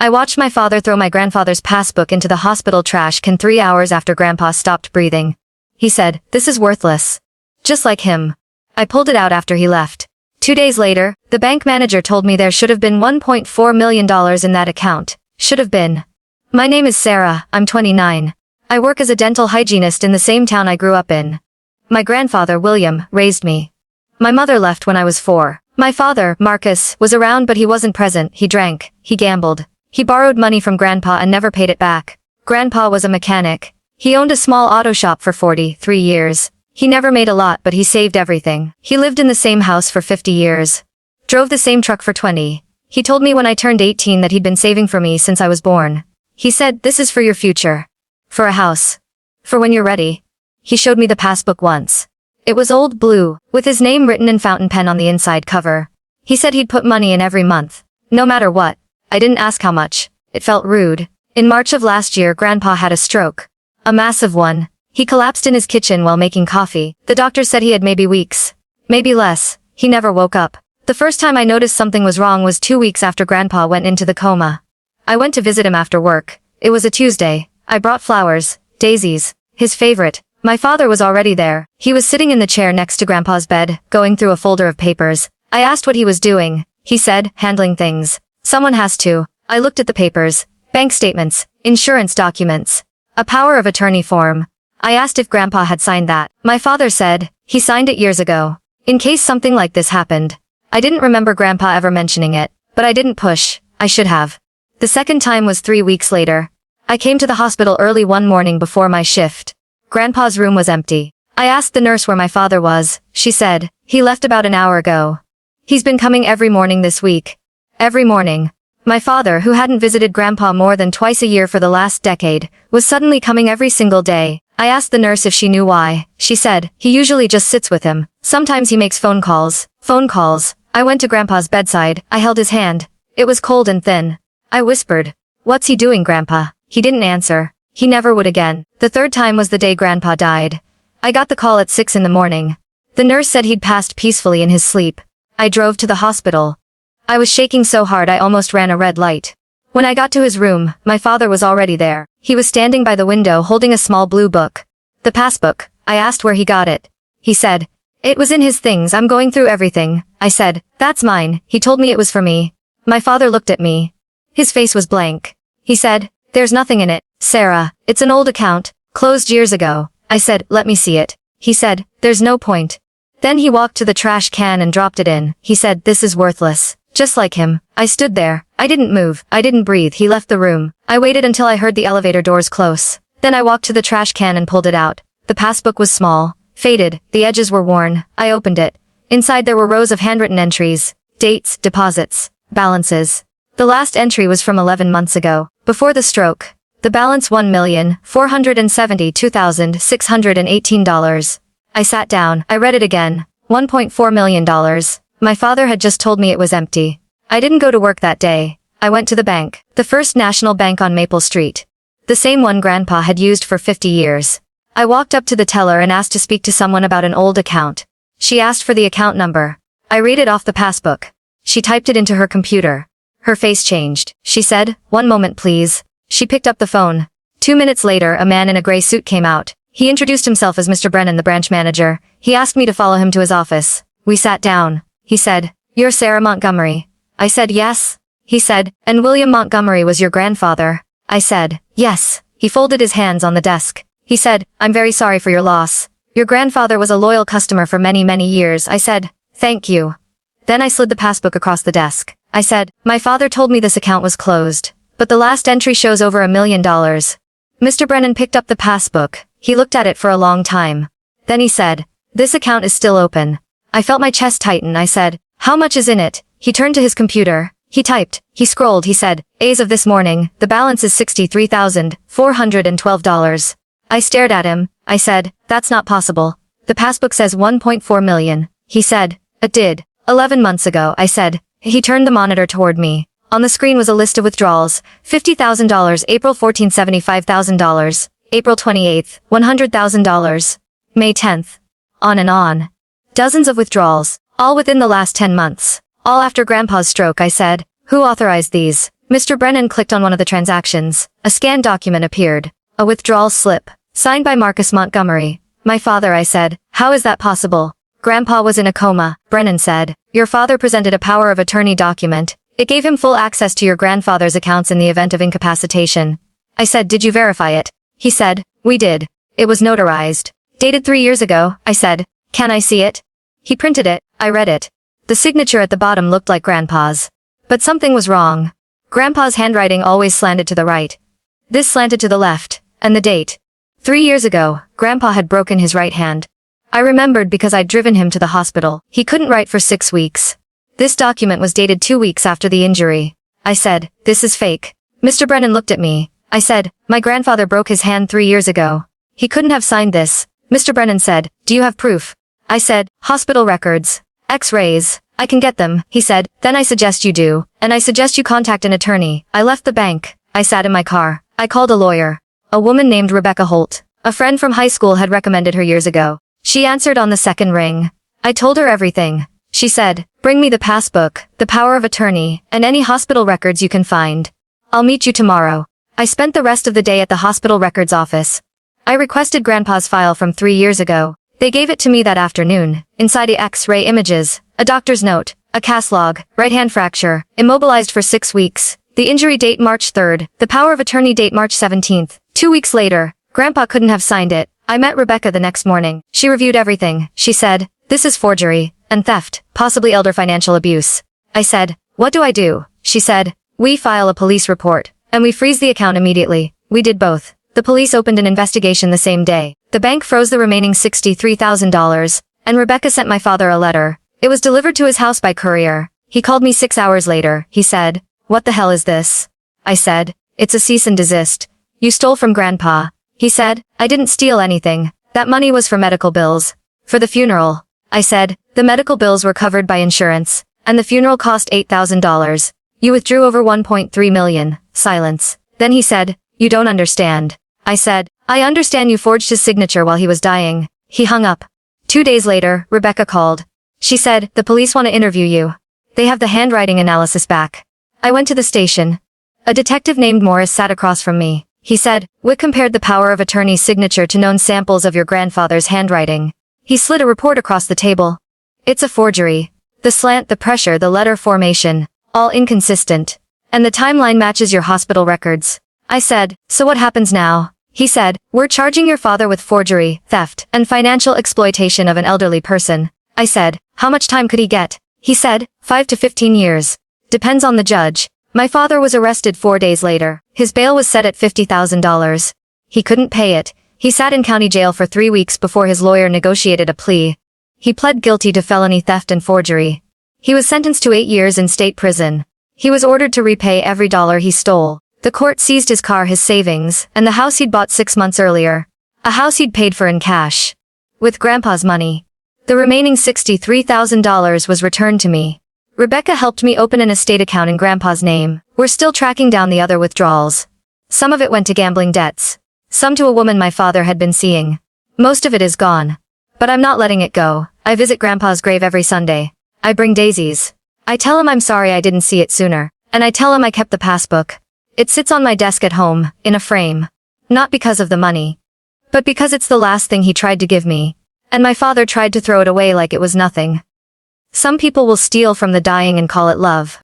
I watched my father throw my grandfather's passbook into the hospital trash can 3 hours after Grandpa stopped breathing. He said, "This is worthless." Just like him. I pulled it out after he left. 2 days later, the bank manager told me there should have been $1.4 million in that account. Should have been. My name is Sarah, I'm 29. I work as a dental hygienist in the same town I grew up in. My grandfather, William, raised me. My mother left when I was 4. My father, Marcus, was around but he wasn't present. He drank, he gambled. He borrowed money from Grandpa and never paid it back. Grandpa was a mechanic. He owned a small auto shop for 43 years. He never made a lot but he saved everything. He lived in the same house for 50 years. Drove the same truck for 20. He told me when I turned 18 that he'd been saving for me since I was born. He said, "This is for your future. For a house. For when you're ready." He showed me the passbook once. It was old blue, with his name written in fountain pen on the inside cover. He said he'd put money in every month. No matter what. I didn't ask how much. It felt rude. In March of last year, Grandpa had a stroke. A massive one. He collapsed in his kitchen while making coffee. The doctor said he had maybe weeks. Maybe less. He never woke up. The first time I noticed something was wrong was 2 weeks after Grandpa went into the coma. I went to visit him after work. It was a Tuesday. I brought flowers, daisies, his favorite. My father was already there. He was sitting in the chair next to Grandpa's bed, going through a folder of papers. I asked what he was doing. He said, "Handling things. Someone has to." I looked at the papers. Bank statements, insurance documents, a power of attorney form. I asked if Grandpa had signed that. My father said, he signed it years ago. In case something like this happened. I didn't remember Grandpa ever mentioning it, but I didn't push. I should have. The second time was 3 weeks later. I came to the hospital early one morning before my shift. Grandpa's room was empty. I asked the nurse where my father was. She said, "He left about an hour ago. He's been coming every morning this week." Every morning. My father, who hadn't visited Grandpa more than twice a year for the last decade, was suddenly coming every single day. I asked the nurse if she knew why. She said, "He usually just sits with him. Sometimes he makes phone calls." Phone calls. I went to Grandpa's bedside. I held his hand. It was cold and thin. I whispered, "What's he doing, Grandpa?" He didn't answer. He never would again. The third time was the day Grandpa died. I got the call at 6 in the morning. The nurse said he'd passed peacefully in his sleep. I drove to the hospital. I was shaking so hard I almost ran a red light. When I got to his room, my father was already there. He was standing by the window holding a small blue book. The passbook. I asked where he got it. He said, "It was in his things. I'm going through everything." I said, "That's mine." He told me it was for me. My father looked at me. His face was blank. He said, "There's nothing in it, Sarah. It's an old account, closed years ago." I said, "Let me see it." He said, "There's no point." Then he walked to the trash can and dropped it in. He said, "This is worthless." Just like him. I stood there. I didn't move. I didn't breathe. He left the room. I waited until I heard the elevator doors close. Then I walked to the trash can and pulled it out. The passbook was small, faded, the edges were worn. I opened it. Inside there were rows of handwritten entries, dates, deposits, balances. The last entry was from 11 months ago, before the stroke. The balance $1,472,618. I sat down. I read it again. $1.4 million. My father had just told me it was empty. I didn't go to work that day. I went to the bank, the First National Bank on Maple Street. The same one Grandpa had used for 50 years. I walked up to the teller and asked to speak to someone about an old account. She asked for the account number. I read it off the passbook. She typed it into her computer. Her face changed. She said, "One moment please." She picked up the phone. 2 minutes later, a man in a gray suit came out. He introduced himself as Mr. Brennan, the branch manager. He asked me to follow him to his office. We sat down. He said, "You're Sarah Montgomery." I said, "Yes." He said, "And William Montgomery was your grandfather?" I said, "Yes." He folded his hands on the desk. He said, "I'm very sorry for your loss. Your grandfather was a loyal customer for many, many years." I said, "Thank you." Then I slid the passbook across the desk. I said, "My father told me this account was closed, but the last entry shows over $1 million. Mr. Brennan picked up the passbook. He looked at it for a long time. Then he said, "This account is still open." I felt my chest tighten. I said, "How much is in it?" He turned to his computer. He typed. He scrolled. He said, "As of this morning, the balance is $63,412. I stared at him. I said, "That's not possible. The passbook says 1.4 million. He said, "It did. 11 months ago," I said. He turned the monitor toward me. On the screen was a list of withdrawals. $50,000, April 14, $75,000, April 28, $100,000, May 10th. On and on. Dozens of withdrawals, all within the last 10 months. All after Grandpa's stroke. I said, "Who authorized these?" Mr. Brennan clicked on one of the transactions. A scanned document appeared. A withdrawal slip. Signed by Marcus Montgomery. My father, I said. How is that possible? Grandpa was in a coma, Brennan said. Your father presented a power of attorney document. It gave him full access to your grandfather's accounts in the event of incapacitation. I said, did you verify it? He said, we did. It was notarized. Dated 3 years ago, I said. Can I see it? He printed it. I read it. The signature at the bottom looked like Grandpa's. But something was wrong. Grandpa's handwriting always slanted to the right. This slanted to the left. And the date. 3 years ago, Grandpa had broken his right hand. I remembered because I'd driven him to the hospital. He couldn't write for 6 weeks. This document was dated 2 weeks after the injury. I said, this is fake. Mr. Brennan looked at me. I said, my grandfather broke his hand 3 years ago. He couldn't have signed this. Mr. Brennan said, do you have proof? I said, hospital records. X-rays. I can get them, he said. Then I suggest you do. And I suggest you contact an attorney. I left the bank. I sat in my car. I called a lawyer. A woman named Rebecca Holt. A friend from high school had recommended her years ago. She answered on the second ring. I told her everything. She said, bring me the passbook, the power of attorney, and any hospital records you can find. I'll meet you tomorrow. I spent the rest of the day at the hospital records office. I requested Grandpa's file from 3 years ago. They gave it to me that afternoon. Inside the X-ray images, a doctor's note, a cast log, right hand fracture, immobilized for 6 weeks. The injury date March 3rd, the power of attorney date March 17th. 2 weeks later, Grandpa couldn't have signed it. I met Rebecca the next morning. She reviewed everything. She said, this is forgery and theft, possibly elder financial abuse. I said, what do I do? She said, we file a police report, and we freeze the account immediately. We did both. The police opened an investigation the same day. The bank froze the remaining $63,000, and Rebecca sent my father a letter. It was delivered to his house by courier. He called me 6 hours later. He said, what the hell is this? I said, it's a cease and desist. You stole from Grandpa. He said, I didn't steal anything. That money was for medical bills. For the funeral. I said, the medical bills were covered by insurance, and the funeral cost $8,000. You withdrew over $1.3 million. Silence. Then he said, you don't understand. I said, I understand you forged his signature while he was dying. He hung up. 2 days later, Rebecca called. She said, the police want to interview you. They have the handwriting analysis back. I went to the station. A detective named Morris sat across from me. He said, we compared the power of attorney's signature to known samples of your grandfather's handwriting. He slid a report across the table. It's a forgery. The slant, the pressure, the letter formation, all inconsistent. And the timeline matches your hospital records. I said, so what happens now? He said, we're charging your father with forgery, theft, and financial exploitation of an elderly person. I said, how much time could he get? He said, 5 to 15 years. Depends on the judge. My father was arrested 4 days later. His bail was set at $50,000. He couldn't pay it. He sat in county jail for 3 weeks before his lawyer negotiated a plea. He pled guilty to felony theft and forgery. He was sentenced to 8 years in state prison. He was ordered to repay every dollar he stole. The court seized his car, his savings, and the house he'd bought 6 months earlier. A house he'd paid for in cash. With Grandpa's money. The remaining $63,000 was returned to me. Rebecca helped me open an estate account in Grandpa's name. We're still tracking down the other withdrawals. Some of it went to gambling debts. Some to a woman my father had been seeing. Most of it is gone. But I'm not letting it go. I visit Grandpa's grave every Sunday. I bring daisies. I tell him I'm sorry I didn't see it sooner. And I tell him I kept the passbook. It sits on my desk at home, in a frame. Not because of the money. But because it's the last thing he tried to give me. And my father tried to throw it away like it was nothing. Some people will steal from the dying and call it love.